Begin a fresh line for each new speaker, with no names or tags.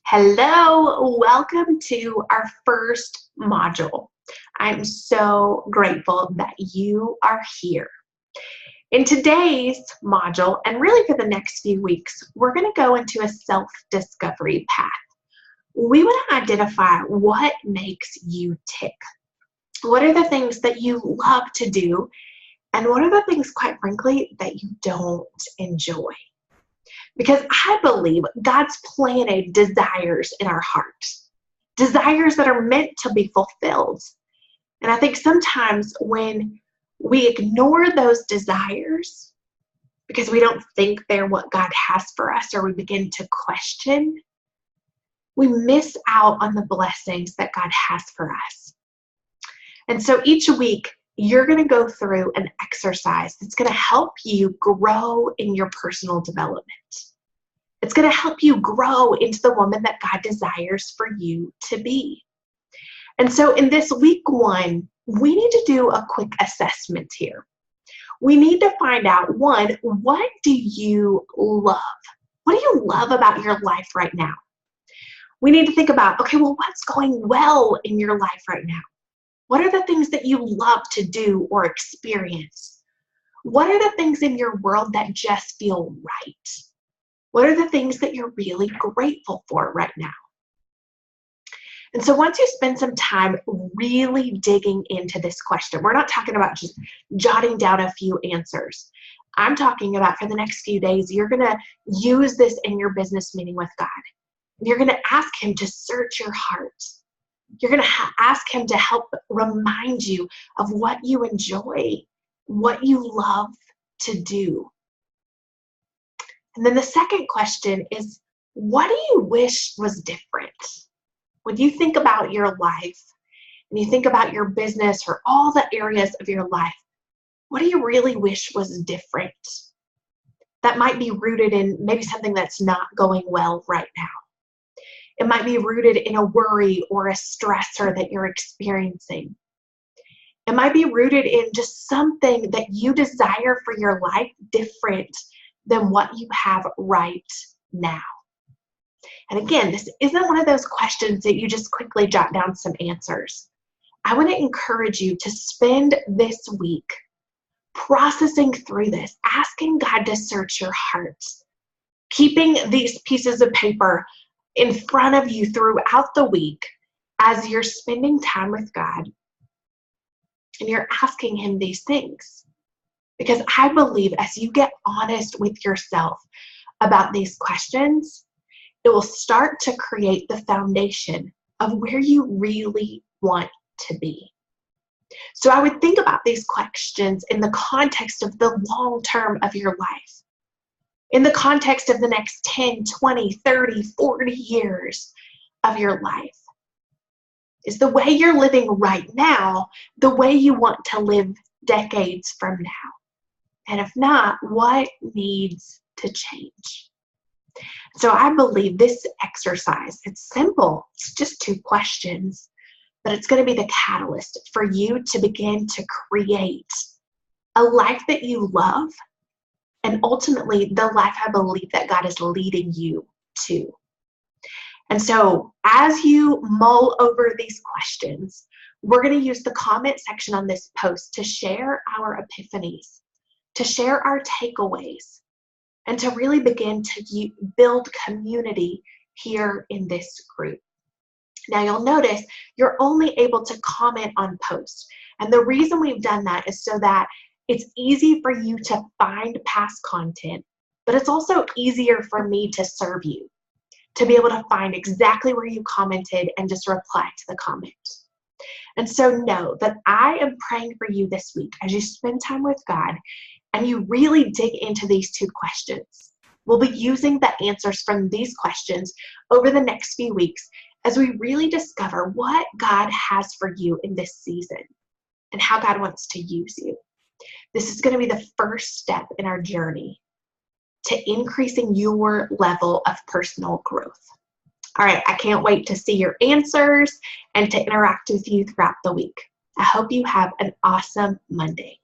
Hello, welcome to our first module. I'm so grateful that you are here. In today's module, and really for the next few weeks, we're going to go into a self-discovery path. We want to identify what makes you tick. What are the things that you love to do, and what are the things, quite frankly, that you don't enjoy? Because I believe God's planted desires in our hearts, desires that are meant to be fulfilled. And I think sometimes when we ignore those desires because we don't think they're what God has for us, or we begin to question, we miss out on the blessings that God has for us. And so each week, you're going to go through an exercise that's going to help you grow in your personal development. It's going to help you grow into the woman that God desires for you to be. And so in this week one, we need to do a quick assessment here. We need to find out, one, what do you love? What do you love about your life right now? We need to think about, okay, well, what's going well in your life right now? What are the things that you love to do or experience? What are the things in your world that just feel right? What are the things that you're really grateful for right now? And so once you spend some time really digging into this question, we're not talking about just jotting down a few answers. I'm talking about for the next few days, you're going to use this in your business meeting with God. You're going to ask Him to search your heart. You're going to ask Him to help remind you of what you enjoy, what you love to do. And then the second question is, what do you wish was different? When you think about your life and you think about your business or all the areas of your life, what do you really wish was different? That might be rooted in maybe something that's not going well right now. It might be rooted in a worry or a stressor that you're experiencing. It might be rooted in just something that you desire for your life different than what you have right now. And again, this isn't one of those questions that you just quickly jot down some answers. I want to encourage you to spend this week processing through this, asking God to search your heart, keeping these pieces of paper in front of you throughout the week as you're spending time with God and you're asking Him these things. Because I believe as you get honest with yourself about these questions, it will start to create the foundation of where you really want to be. So I would think about these questions in the context of the long term of your life, in the context of the next 10, 20, 30, 40 years of your life. Is the way you're living right now the way you want to live decades from now? And if not, what needs to change? So I believe this exercise, it's simple. It's just 2 questions, but it's going to be the catalyst for you to begin to create a life that you love, and ultimately the life I believe that God is leading you to. And so as you mull over these questions, we're going to use the comment section on this post to share our epiphanies, to share our takeaways, and to really begin to build community here in this group. Now you'll notice you're only able to comment on posts. And the reason we've done that is so that it's easy for you to find past content, but it's also easier for me to serve you, to be able to find exactly where you commented and just reply to the comment. And so know that I am praying for you this week as you spend time with God and you really dig into these 2 questions. We'll be using the answers from these questions over the next few weeks as we really discover what God has for you in this season and how God wants to use you. This is going to be the first step in our journey to increasing your level of personal growth. All right, I can't wait to see your answers and to interact with you throughout the week. I hope you have an awesome Monday.